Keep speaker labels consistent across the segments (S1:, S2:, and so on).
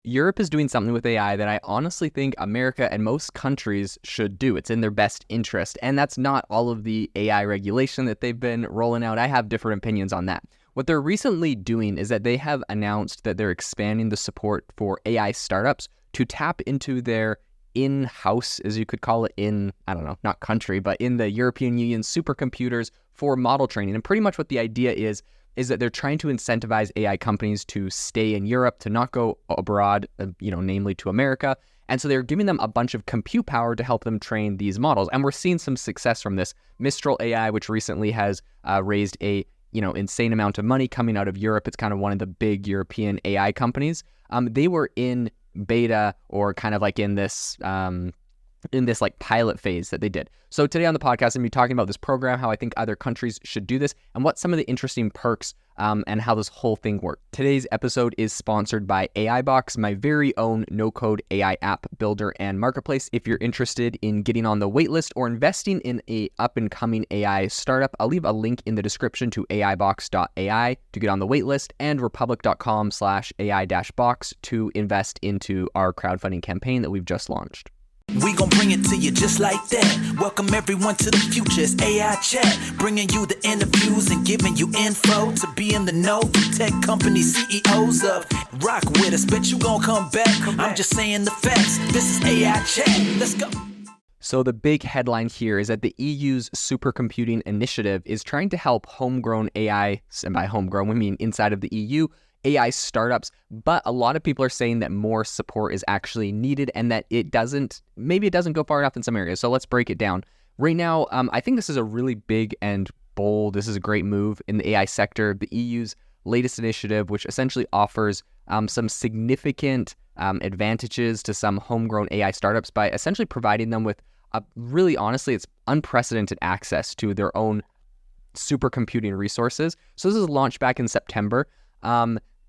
S1: Europe is doing something with AI that I honestly think America and most countries should do. It's in their best interest. And that's not all of the AI regulation that they've been rolling out. I have different opinions on that. What they're recently doing is that they have announced that they're expanding the support for AI startups to tap into their in-house, as you could call it, not country, but in the European Union supercomputers for model training. And pretty much what the idea is that they're trying to incentivize AI companies to stay in Europe, to not go abroad, namely to America. And so they're giving them a bunch of compute power to help them train these models. And we're seeing some success from this. Mistral AI, which recently has raised a insane amount of money coming out of Europe. It's kind of one of the big European AI companies. They were in beta, or kind of like in this like pilot phase that they did. So today on the podcast, I'm going to be talking about this program, how I think other countries should do this, and what some of the interesting perks and how this whole thing works. Today's episode is sponsored by AIbox, my very own no-code AI app builder and marketplace. If you're interested in getting on the waitlist or investing in a up-and-coming AI startup, I'll leave a link in the description to aibox.ai to get on the waitlist, and republic.com/AI-box to invest into our crowdfunding campaign that we've just launched.
S2: We gon' bring it to you just like that. Welcome everyone to the future, it's AI Chat. Bringing you the interviews and giving you info to be in the know from tech company CEOs of. Rock with us, bet you gon' come back. I'm just saying the facts. This is AI Chat. Let's go.
S1: So the big headline here is that the EU's supercomputing initiative is trying to help homegrown AI, and by homegrown we mean inside of the EU, AI startups, but a lot of people are saying that more support is actually needed and that maybe it doesn't go far enough in some areas. So let's break it down. Right now, I think this is a really big and bold, this is a great move in the AI sector. The EU's latest initiative, which essentially offers some significant advantages to some homegrown AI startups by essentially providing them with really honestly, it's unprecedented access to their own supercomputing resources. So this is launched back in September.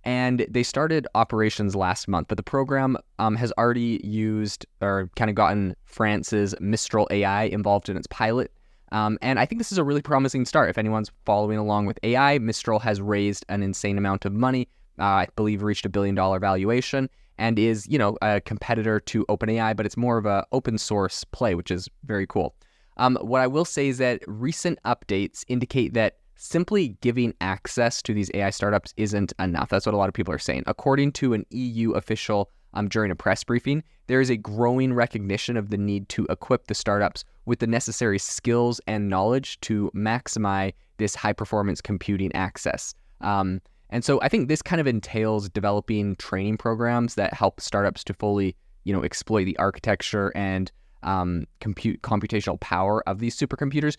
S1: And they started operations last month, but the program has already used or kind of gotten France's Mistral AI involved in its pilot. And I think this is a really promising start. If anyone's following along with AI, Mistral has raised an insane amount of money, I believe reached $1 billion valuation, and is, a competitor to OpenAI, but it's more of an open source play, which is very cool. What I will say is that recent updates indicate that simply giving access to these AI startups isn't enough. That's what a lot of people are saying. According to an EU official during a press briefing, there is a growing recognition of the need to equip the startups with the necessary skills and knowledge to maximize this high-performance computing access. And so I think this kind of entails developing training programs that help startups to fully, exploit the architecture and computational power of these supercomputers.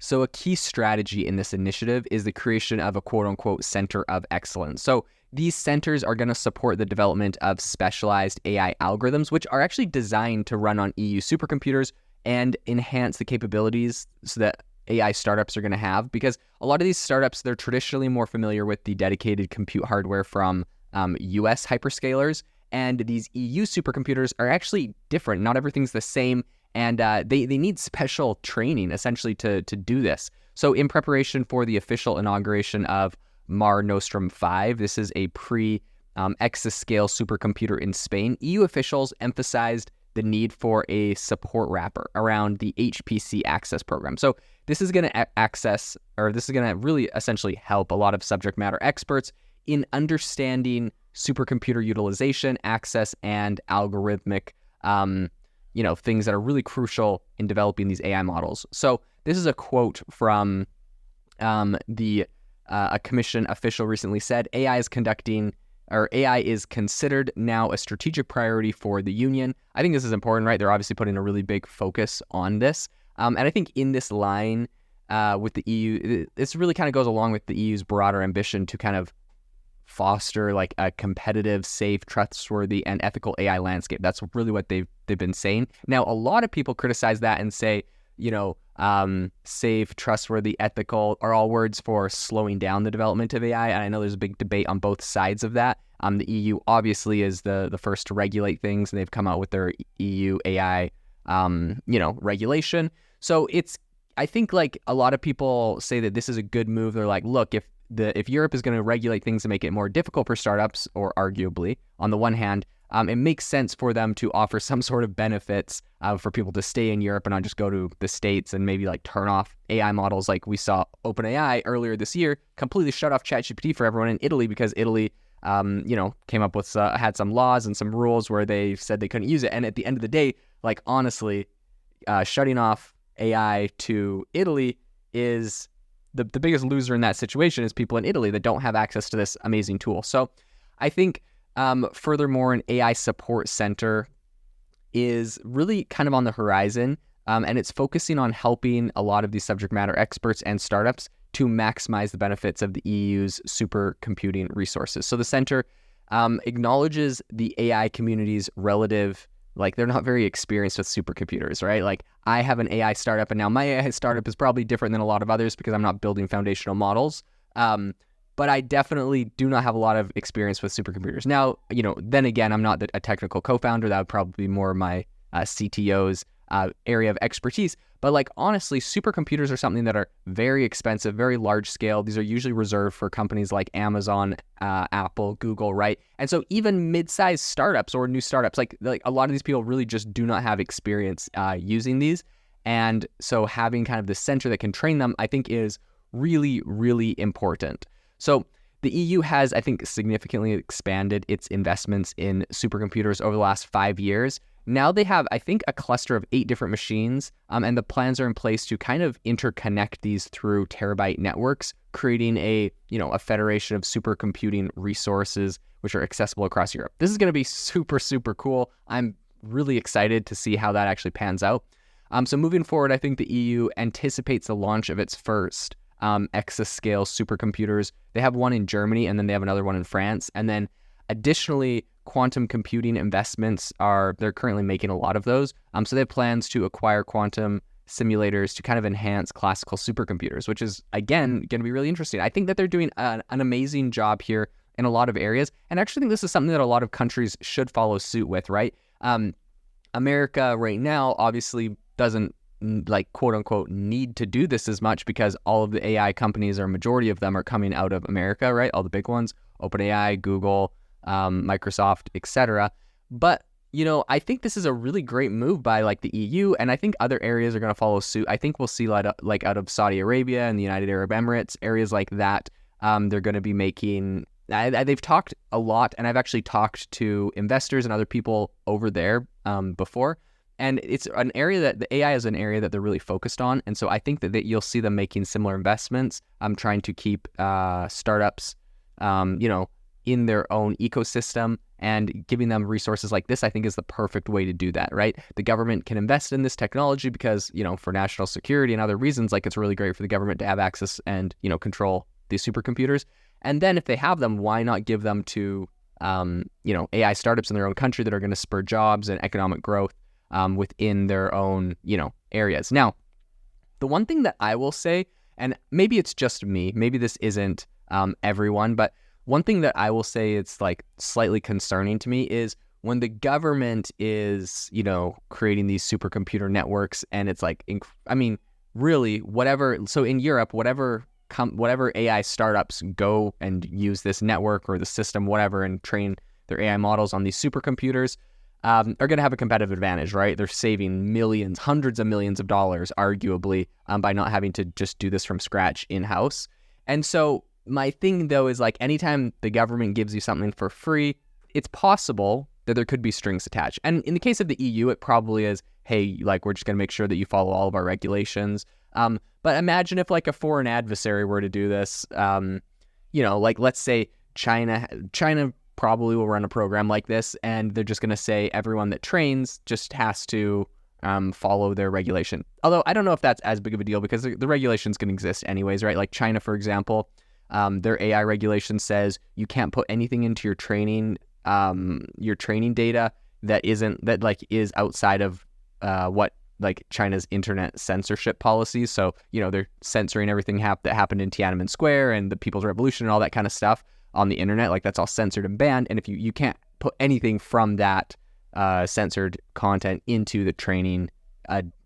S1: So a key strategy in this initiative is the creation of a quote-unquote center of excellence. So these centers are going to support the development of specialized AI algorithms, which are actually designed to run on EU supercomputers and enhance the capabilities so that AI startups are going to have. Because a lot of these startups, they're traditionally more familiar with the dedicated compute hardware from US hyperscalers, and these EU supercomputers are actually different. Not everything's the same. And they need special training, essentially, to do this. So in preparation for the official inauguration of Mar Nostrum 5, this is a exascale supercomputer in Spain, EU officials emphasized the need for a support wrapper around the HPC access program. So this is going to really essentially help a lot of subject matter experts in understanding supercomputer utilization, access, and algorithmic things that are really crucial in developing these AI models. So this is a quote from a commission official recently said, AI is considered now a strategic priority for the Union. I think this is important, right? They're obviously putting a really big focus on this. And I think in this line with the EU, this really kind of goes along with the EU's broader ambition to kind of foster like a competitive, safe, trustworthy, and ethical AI landscape. That's really what they've been saying. Now, a lot of people criticize that and say, safe, trustworthy, ethical are all words for slowing down the development of AI. And I know there's a big debate on both sides of that. The EU obviously is the first to regulate things, and they've come out with their EU AI, regulation. So I think like a lot of people say that this is a good move. They're like, look, if Europe is going to regulate things to make it more difficult for startups, or arguably, on the one hand, it makes sense for them to offer some sort of benefits for people to stay in Europe and not just go to the States and maybe like turn off AI models. Like we saw OpenAI earlier this year completely shut off ChatGPT for everyone in Italy because Italy came up with, had some laws and some rules where they said they couldn't use it. And at the end of the day, like honestly, shutting off AI to Italy is the biggest loser in that situation is people in Italy that don't have access to this amazing tool. So I think furthermore, an AI support center is really kind of on the horizon, and it's focusing on helping a lot of these subject matter experts and startups to maximize the benefits of the EU's supercomputing resources. So the center acknowledges the AI community's relative, like they're not very experienced with supercomputers, right? Like I have an AI startup and now my AI startup is probably different than a lot of others because I'm not building foundational models. But I definitely do not have a lot of experience with supercomputers. Now, then again, I'm not a technical co-founder. That would probably be more my CTO's area of expertise. But like, honestly, supercomputers are something that are very expensive, very large scale. These are usually reserved for companies like Amazon, Apple, Google, right? And so even mid-sized startups or new startups, like a lot of these people really just do not have experience using these. And so having kind of the center that can train them, I think is really, really important. So the EU has, I think, significantly expanded its investments in supercomputers over the last 5 years. Now they have, I think, a cluster of 8 different machines, and the plans are in place to kind of interconnect these through terabyte networks, creating a federation of supercomputing resources which are accessible across Europe. This is going to be super, super cool. I'm really excited to see how that actually pans out. So moving forward, I think the EU anticipates the launch of its first exascale supercomputers. They have one in Germany, and then they have another one in France. And then additionally, quantum computing investments they're currently making a lot of those. So they have plans to acquire quantum simulators to kind of enhance classical supercomputers, which is, again, going to be really interesting. I think that they're doing an amazing job here in a lot of areas. And I actually think this is something that a lot of countries should follow suit with, right? America right now obviously doesn't like quote unquote need to do this as much because all of the AI companies, or majority of them, are coming out of America, right? All the big ones, OpenAI, Google, Microsoft, etc. But I think this is a really great move by like the EU, and I think other areas are going to follow suit. I think we'll see like out of Saudi Arabia and the United Arab Emirates, areas like that. They're going to be making. They've talked a lot, and I've actually talked to investors and other people over there before. And it's an area that the AI is an area that they're really focused on. And so I think that you'll see them making similar investments. Trying to keep startups, in their own ecosystem, and giving them resources like this, I think, is the perfect way to do that, right? The government can invest in this technology because, for national security and other reasons, like it's really great for the government to have access and, control these supercomputers. And then if they have them, why not give them to, AI startups in their own country that are going to spur jobs and economic growth within their own, areas. Now, the one thing that I will say, and maybe it's just me, maybe this isn't everyone, but one thing that I will say it's like slightly concerning to me is when the government is, creating these supercomputer networks, and it's like, really, whatever. So in Europe, whatever AI startups go and use this network or the system, whatever, and train their AI models on these supercomputers, are going to have a competitive advantage, right? They're saving millions, hundreds of millions of dollars, arguably, by not having to just do this from scratch in-house. And so my thing, though, is like anytime the government gives you something for free, it's possible that there could be strings attached. And in the case of the EU, it probably is, hey, like we're just going to make sure that you follow all of our regulations. But imagine if like a foreign adversary were to do this, like let's say China probably will run a program like this, and they're just going to say everyone that trains just has to follow their regulation. Although I don't know if that's as big of a deal because the regulation's going to exist anyways, right? Like China, for example, their AI regulation says you can't put anything into your training data that is outside of what like China's internet censorship policies. So, they're censoring everything that happened in Tiananmen Square and the People's Revolution and all that kind of stuff on the internet. Like that's all censored and banned. And if you can't put anything from that censored content into the training,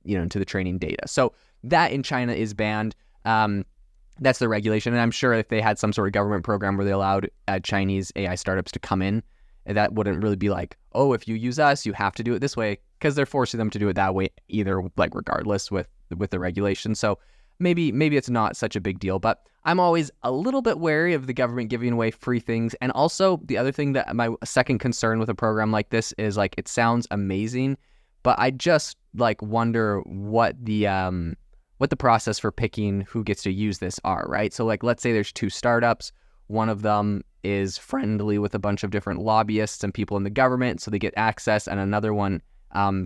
S1: into the training data. So that in China is banned. That's the regulation. And I'm sure if they had some sort of government program where they allowed Chinese AI startups to come in that wouldn't really be like, oh, if you use us, you have to do it this way, because they're forcing them to do it that way either, like regardless with the regulation. So maybe it's not such a big deal, but I'm always a little bit wary of the government giving away free things. And also the other thing that my second concern with a program like this is like, it sounds amazing, but I just like wonder what the process for picking who gets to use this are, right? So like, let's say there's two startups. One of them is friendly with a bunch of different lobbyists and people in the government, so they get access, and another one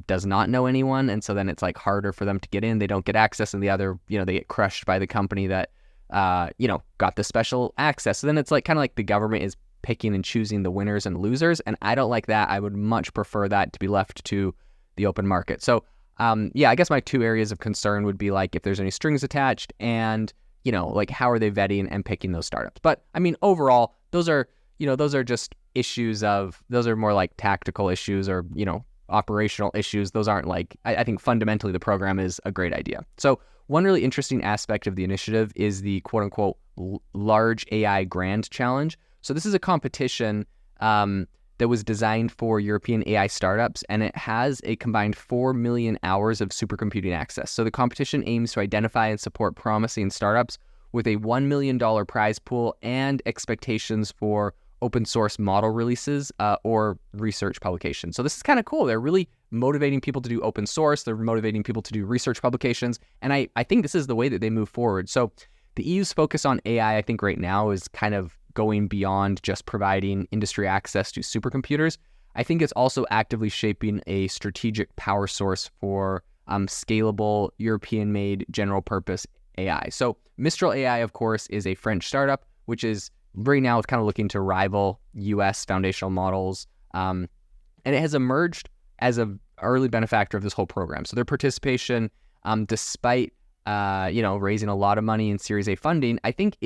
S1: does not know anyone, and so then it's like harder for them to get in. They don't get access, and the other, they get crushed by the company that, got the special access. So then it's like kind of like the government is picking and choosing the winners and losers, and I don't like that. I would much prefer that to be left to the open market. So I guess my two areas of concern would be like if there's any strings attached, and like how are they vetting and picking those startups. But I mean, overall, those are just issues those are more like tactical issues or operational issues. Those aren't like, I think fundamentally the program is a great idea. So one really interesting aspect of the initiative is the quote unquote large AI grand challenge. So this is a competition that was designed for European AI startups, and it has a combined 4 million hours of supercomputing access. So the competition aims to identify and support promising startups with a $1 million prize pool and expectations for open source model releases or research publications. So this is kind of cool. They're really motivating people to do open source. They're motivating people to do research publications. And I think this is the way that they move forward. So the EU's focus on AI, I think right now is kind of going beyond just providing industry access to supercomputers. I think it's also actively shaping a strategic power source for scalable European-made general purpose AI. So Mistral AI, of course, is a French startup, which is right now it's kind of looking to rival US foundational models. And it has emerged as an early benefactor of this whole program. So their participation, despite raising a lot of money in Series A funding, I think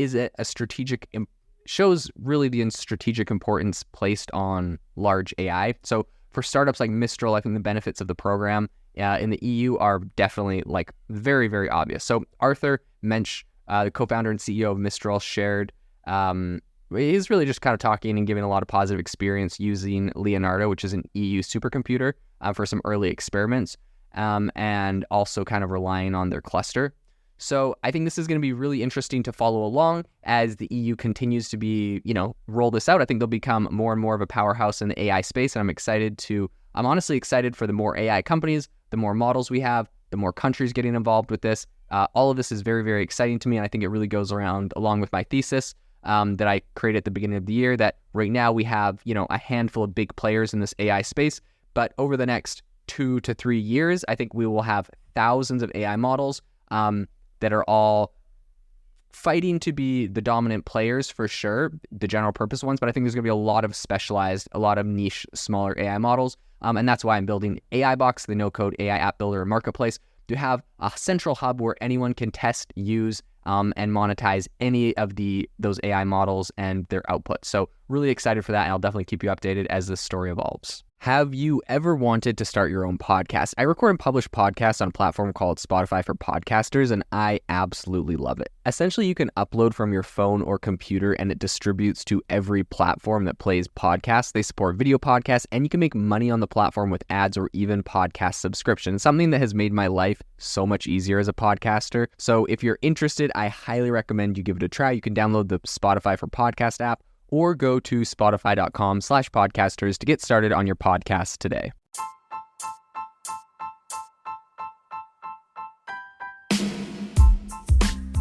S1: shows really the strategic importance placed on large AI. So for startups like Mistral, I think the benefits of the program in the EU are definitely like very, very obvious. So Arthur Mensch, the co-founder and CEO of Mistral, shared, he's really just kind of talking and giving a lot of positive experience using Leonardo, which is an EU supercomputer, for some early experiments, and also kind of relying on their cluster. So I think this is going to be really interesting to follow along as the EU continues to roll this out. I think they'll become more and more of a powerhouse in the AI space. And I'm honestly excited for the more AI companies, the more models we have, the more countries getting involved with this. All of this is very, very exciting to me. And I think it really goes along with my thesis that I created at the beginning of the year, that right now we have, a handful of big players in this AI space. But over the next 2 to 3 years, I think we will have thousands of AI models that are all fighting to be the dominant players for sure, the general purpose ones, but I think there's going to be a lot of specialized, a lot of niche, smaller AI models, and that's why I'm building AI Box, the no-code AI app builder and marketplace, to have a central hub where anyone can test, use, and monetize any of those AI models and their outputs. So really excited for that, and I'll definitely keep you updated as this story evolves. Have you ever wanted to start your own podcast? I record and publish podcasts on a platform called Spotify for Podcasters, and I absolutely love it. Essentially, you can upload from your phone or computer, and it distributes to every platform that plays podcasts. They support video podcasts, and you can make money on the platform with ads or even podcast subscriptions, something that has made my life so much easier as a podcaster. So if you're interested, I highly recommend you give it a try. You can download the Spotify for Podcast app, or go to spotify.com/podcasters to get started on your podcast today.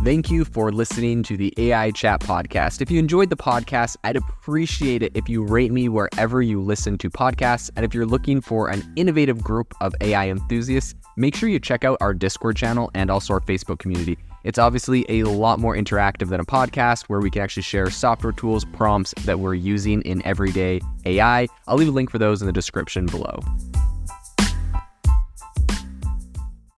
S1: Thank you for listening to the AI Chat podcast. If you enjoyed the podcast, I'd appreciate it if you rate me wherever you listen to podcasts. And if you're looking for an innovative group of AI enthusiasts, make sure you check out our Discord channel and also our Facebook community. It's obviously a lot more interactive than a podcast, where we can actually share software tools, prompts that we're using in everyday AI. I'll leave a link for those in the description below.